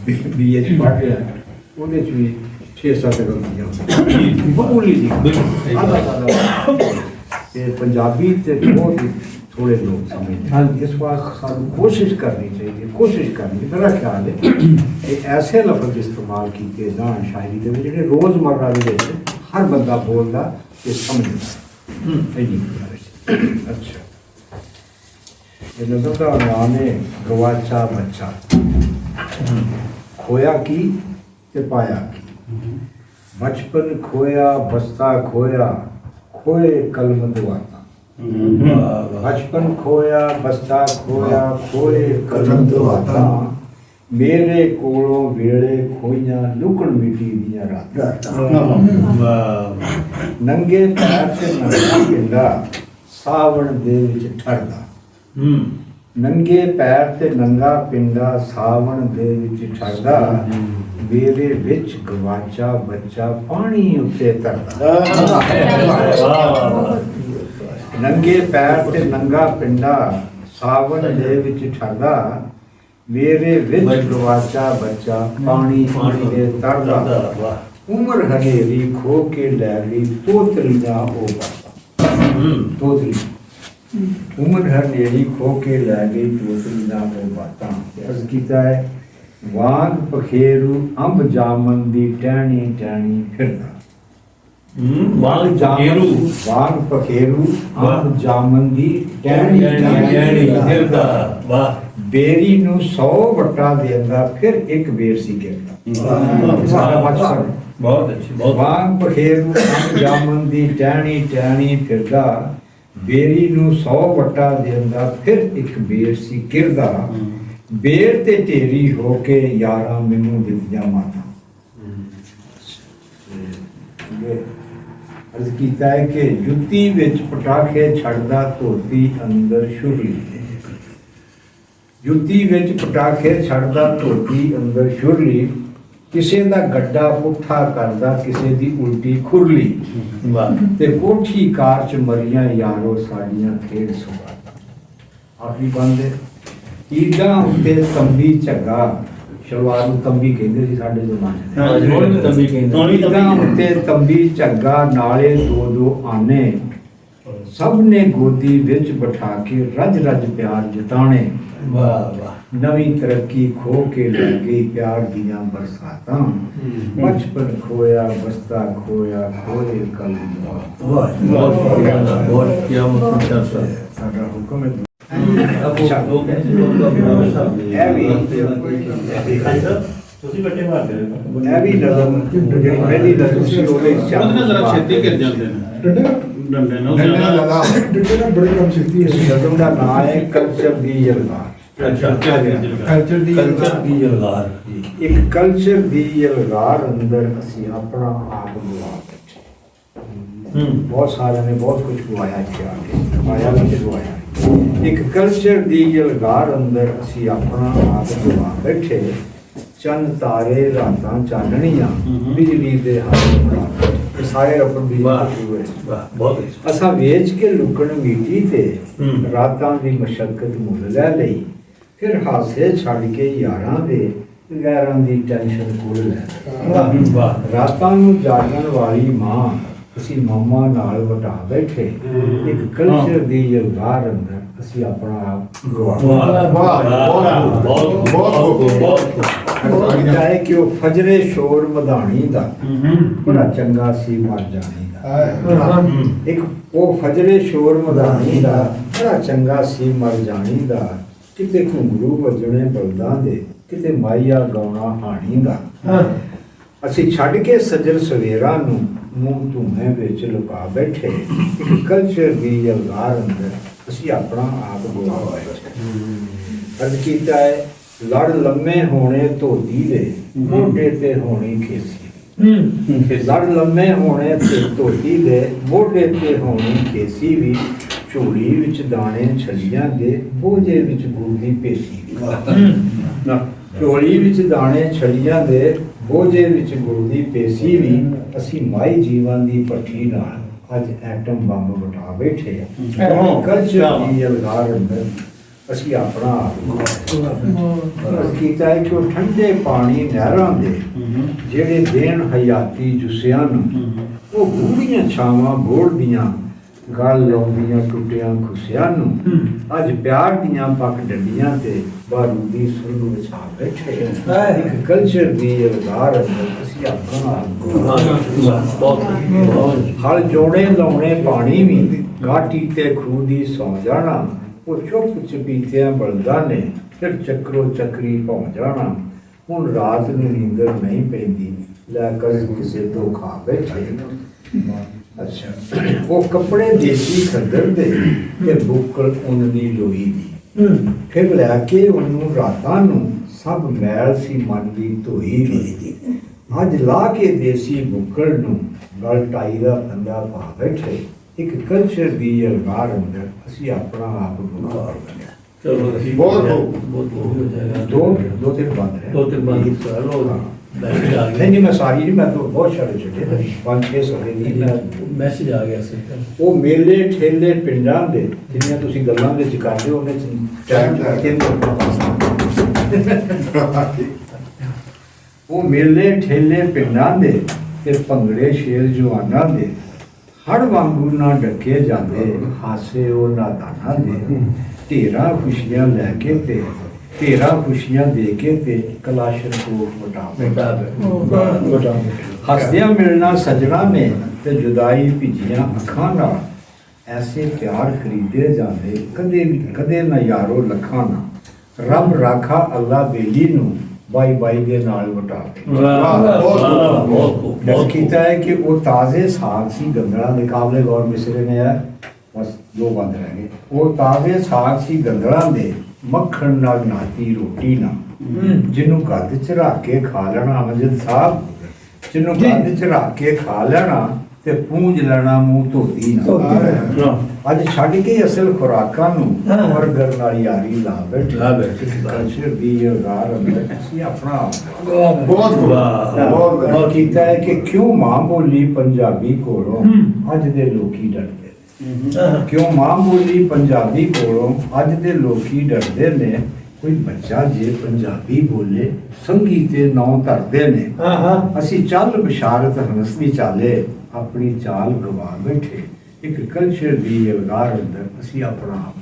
BA पढ़ रहा ਉਹਦੇ 'ਚ ਵੀ 6-7 ਗਲਤੀਆਂ ਮਾਮੂਲੀ ਜੀ ਤੇ ਪੰਜਾਬੀ ਤੇ ਬਹੁਤ ਹੀ ਥੋੜੇ ਲੋਕ ਸਮਝਦੇ ਇਸ ਵਾਸਤੇ ਸਾਨੂੰ ਕੋਸ਼ਿਸ਼ ਕਰਨੀ ਚਾਹੀਦੀ ਮੇਰਾ ਖਿਆਲ ਹੈ ਕਿ ਐਸੇ ਲਫ਼ਜ਼ ਇਸਤੇਮਾਲ ਕੀਤੇ ਜਾਣ ਸ਼ਾਇਰੀ ਦੇ ਵਿੱਚ ਜਿਹੜੇ ਰੋਜ਼ਮर्रा ਦੇ ਵਿੱਚ ਹਰ ਬੰਦਾ ਬੋਲਦਾ ਤੇ ਸਮਝਦਾ अच्छा ये नज़म का नाम है गवाचा बच्चा खोया की ते पाया की बचपन खोया बस्ता खोया खोए कलम दुआता बचपन खोया बस्ता खोया खोए कलम दुआता मेरे कोलों वेले खोइयां लुकण मिट्टी दियां रातां नंगे पैर ते नंगा पिंडा सावण दे विच ठरदा नंगे पैर ते नंगा पिंडा सावण दे विच ठरदा मेरे विच गवाचा बच्चा पानी उत्ते तरदा नंगे पैर ते नंगा पिंडा सावण दे विच ठरदा मेरे विच गवाचा बच्चा पानी दे तरदा उम्र हनेरी खो के लै गई तोतली ना हो तोतली उम्र हनेरी खो के लै गई तोतली ना हो बातां अर्ज कीता है वांग पखेरू अंब जामन दी टहनी टहनी फिरदा वांग पखेरू अंब जामन दी टहनी टहनी फिरदा वाह बेरी नू 100 वट्टा देंदा फिर एक बेर सी गिरदा बहुत अच्छी वांग पखेरू अंब जामन दी टहनी टहनी फिरदा बेरी नू 100 वट्टा देंदा फिर एक बेर सी गिरदा बेर ते ढेरी होके यारां मैनू दित्तियां माता अर्ज कीता है कि जुत्ती विच पटाखे छड़दा धोती अंदर शुरली जुत्ती विच पटाखे छड़दा धोती अंदर शुरली किसे दा गड्ढा पुट्ठा करदा किसे दी उल्टी खुरली ते कोठी कार च मरियां यारो साड़ियां खेड़ सुगाता आखिरी बंद ईदा उत्ते तंबी झग्गा शलवार नूं तंबी कहंदे सी साडे ज़माने ईदा उत्ते तंबी झग्गा नाले दो दो आने सब ने गोदी विच बिठा के रज रज प्यार जताने नवी तरक्की खो के लै गई प्यार दियां बरसातां बचपन खोया बस्ता खोया खोए कल साडा हुक्म है ਤੁਸੀਂ ਬੱਟੇ ਮਾਰਦੇ ਰਹੇ ਇਹ ਵੀ ਨਜ਼ਮ ਜਿਹੜੀ ਪਹਿਲੀ ਨਜ਼ਮ ਸੀ ਉਹਦੇ ਜਰਾ ਛੇਤੀ ਕਰ ਜਾਂਦੇ ਨੇ ਡੰਡੇ ਨਾਲ ਬੜੇ ਕੰਮ ਛੇਤੀ ਹੈ ਨਜ਼ਮ ਦਾ ਨਾਮ ਹੈ ਕਲਚਰ ਦੀ ਯਲਗਾਰ कल्चर दी यलगार एक कल्चर दी यलगार अंदर असी अपना आप गवा बैठे बहुत सारे ने बहुत कुछ गवाया गवाया भी गवाया एक कल्चर दी यलगार अंदर असी अपना आप गवा बैठे चंद तारे रातां चानणियां बिजली दे हाथ बना सारे रब दी बहुत असा वेच के लुकण मीठी ते रातां दी मशक्कत मुल लै लई फिर हासे छड़ के यारां दे गैरां दी टेंशन कोल लै रातां नूं जागण वाली मां असी मामा नाल वटा बैठे एक कल्चर दी यलगार अंदर असी अपना आप गवा है कि वो फजरे शोर मधानी दा बड़ा चंगा सी मर जाने दा एक वो फजरे शोर मधानी दा बड़ा चंगा सी मर जानी दा किते घुंगरू वजने बलदां दे किते माइया गाउणा हाणी दा असी छड़ के सजर सवेरा नूं मूंह धूमे विच लुका बैठे एक कल्चर दी यलगार अंदर असी अपना आप गवा बैठे अर्ज कीता है लड़ लम्मे होने धोती दे मोढे ते होनी खेसी लड़ लम्मे होने ते धोती दे मोढे ते होनी खेसी भी झोली विच दाने छलियां दे बोझे विच गुड़ दी पेसी झोली विच दाने छलियां दे बोझे विच गुड़ दी पेसी भी असी माई जीवन दी भट्ठी नाल अज एटम बंब बटा बैठे कल्चर दी यलगार अंदर ਅਸੀਂ ਆਪਣਾ ਆਪ ਕੀਤਾ ਹੈ ਕਿ ਉਹ ਠੰਡੇ ਪਾਣੀ ਨਹਿਰਾਂ ਦੇ ਜਿਹੜੇ ਦੇਣ ਹਯਾਤੀ ਜੁਸਿਆਂ ਨੂੰ ਉਹ ਗੂੜੀਆਂ ਛਾਵਾਂ ਬੋੜਦੀਆਂ ਗਲ ਲਾਉਂਦੀਆਂ ਟੁੱਟਿਆਂ ਖੁਸਿਆਂ ਨੂੰ ਅੱਜ ਪਿਆਰ ਦੀਆਂ ਪੱਕ ਡੰਡੀਆਂ ਤੇ ਬਾਰੂਦੀ ਸੁਰਗ ਵਿਛਾ ਬੈਠੇ ਇੱਕ ਕਲਚਰ ਦੀ ਉਦਾਰ ਅਸੀਂ ਆਪਣਾ ਹਲ ਜੋੜੇ ਲਾਉਣੇ ਪਾਣੀ ਵੀ ਘਾਟੀ ਤੇ ਖੂਹ ਦੀ ਸੌ ਜਾਣਾ ਉਹ ਚੁੱਪ ਚਪੀਤਿਆਂ ਬਲਦਾਂ ਨੇ ਫਿਰ ਚੱਕਰੋ ਚੱਕਰੀ ਪਹੁੰਚ ਜਾਣਾ ਹੁਣ ਰਾਤ ਨੂੰ ਨੀਂਦਰ ਨਹੀਂ ਪੈਂਦੀ ਲੈ ਕਰ ਕਿਸੇ ਤੋਂ ਖਾ ਬੈਠੇ ਅੱਛਾ ਉਹ ਕੱਪੜੇ ਦੇਸੀ ਖੱਦਰ ਦੇ ਤੇ ਬੁੱਕਲ ਉਹਨਾਂ ਦੀ ਲੋਈ ਦੀ ਫਿਰ ਲੈ ਕੇ ਉਹਨੂੰ ਰਾਤਾਂ ਨੂੰ ਸਭ ਮੈਲ ਸੀ ਮਨ ਦੀ ਧੋਈ ਦੀ ਅੱਜ ਲਾ ਕੇ ਦੇਸੀ ਬੁੱਕਲ ਨੂੰ ਗਲ ਟਾਈ ਦਾ ਫੰਦਾ ਪਾ ਬੈਠੇ ਇੱਕ ਕਲਚਰ ਦੀ ਅਲਗਾਰ ਅੰਦਰ ਅਸੀਂ ਆਪਣਾ ਆਪ ਗੁਨਾਹ ਚਲੋ ਬਹੁਤ ਹੋ ਜਾਏਗਾ ਦੋ ਤਿੰਨ ਬੰਦ ਦੋ ਤਿੰਨ ਬੰਦ ਚਲੋ ਮੈਸੇਜ ਆ ਗਿਆ ਨਹੀਂ ਮੈਂ ਸਾਰੀ ਨਹੀਂ ਮੈਂ ਤਾਂ ਬਹੁਤ ਸਾਰੇ ਛੱਡੇ 5-6 ਸਾਰੇ ਨਹੀਂ ਮੈਂ ਮੈਸੇਜ ਆ ਗਿਆ ਸੀ ਉਹ ਮੇਲੇ ਠੇਲੇ ਪਿੰਡਾਂ ਦੇ ਜਿੰਨੀਆਂ ਤੁਸੀਂ ਗੱਲਾਂ ਵਿੱਚ ਕਰਦੇ ਹੋ ਉਹਨੇ ਟਾਈਮ ਉਹ ਮੇਲੇ ਠੇਲੇ ਪਿੰਡਾਂ ਦੇ ਤੇ ਭੰਗੜੇ ਸ਼ੇਰ ਜਵਾਨਾਂ ਦੇ ਹੜ ਵਾਂਗੂ ਨਾ ਡੱਕੇ ਜਾਂਦੇ ਹਾਸੇ ਉਹ ਨਾਦਾਨਾਂ ਦੇ ਢੇਰਾਂ ਖੁਸ਼ੀਆਂ ਲੈ ਕੇ ਤੇ ਢੇਰਾਂ ਖੁਸ਼ੀਆਂ ਦੇ ਕੇ ਤੇ ਕਲਾਸ਼ਨ ਕੋਟ ਵਟਾ ਹੱਸਦਿਆਂ ਮਿਲਣਾ ਸਜਣਾ ਨੇ ਤੇ ਜੁਦਾਈ ਭਿੱਜੀਆਂ ਅੱਖਾਂ ਨਾਲ ਐਸੇ ਪਿਆਰ ਖਰੀਦੇ ਜਾਂਦੇ ਕਦੇ ਨਾ ਯਾਰੋ ਲੱਖਾਂ ਨਾਲ ਰੱਬ ਰਾਖਾ ਅੱਲਾ ਬੇਲੀ ਨੂੰ ਬਾਈ ਬਾਈ ਦੇ ਨਾਲ ਵਟਾ ਬਹੁਤ ਕੀਤਾ ਹੈ ਕਿ ਉਹ ਤਾਜ਼ੇ ਸਾਗ ਸੀ ਗੰਦਲਾਂ ਦੇ ਕਾਬਲੇ ਗੌਰ ਮਿਸਰੇ ਨੇ ਆ ਬਸ ਦੋ ਬੰਦ ਰਹਿ ਗਏ ਉਹ ਤਾਜ਼ੇ ਸਾਗ ਸੀ ਗੰਦਲਾਂ ਦੇ ਮੱਖਣ ਨਾਲ ਨਾਤੀ ਰੋਟੀ ਨਾਲ ਜਿਹਨੂੰ ਗੱਦ ਚ ਰੱਖ ਕੇ ਖਾ ਲੈਣਾ ਅਮਜਦ ਸਾਹਿਬ ਜਿਹਨੂੰ ਗੱਦ ਚ ਰੱਖ ਕੇ ਖਾ ਲੈਣਾ ਤੇ ਪੂੰਝ ਲੈਣਾ ਮੂੰਹ ਧੋਤੀ ਨਾ ਅੱਜ ਛੱਡ ਕੇ ਅਸਲ ਖੁਰਾਕਾਂ ਨੂੰ ਬਰਗਰ ਨਾਲ ਯਾਰੀ ਲਾ ਬੈਠੇ ਕਲਚਰ ਦੀ ਯਾਰ ਅਸੀਂ ਆਪਣਾ ਬਹੁਤ ਕੀਤਾ ਹੈ ਕਿ ਕਿਉਂ ਮਾਂ ਬੋਲੀ ਪੰਜਾਬੀ ਕੋਲੋਂ ਅੱਜ ਦੇ ਲੋਕੀ ਡਰਦੇ ਕਿਉਂ ਮਾਂ ਬੋਲੀ ਪੰਜਾਬੀ ਕੋਲੋਂ ਅੱਜ ਦੇ ਲੋਕੀ ਡਰਦੇ ਨੇ ਕੋਈ ਬੱਚਾ ਜੇ ਪੰਜਾਬੀ ਬੋਲੇ ਸੰਗੀ ਤੇ ਨਾਂ ਧਰਦੇ ਨੇ ਅਸੀਂ ਚੱਲ ਬਿਸ਼ਾਰਤ ਹਨਸਦੀ ਚਾਲੇ ਆਪਣੀ ਚਾਲ ਗਵਾ ਬੈਠੇ ਇੱਕ ਕਲਚਰ ਦੀ ਅਲਗਾਰ ਅੰਦਰ ਅਸੀਂ ਆਪਣਾ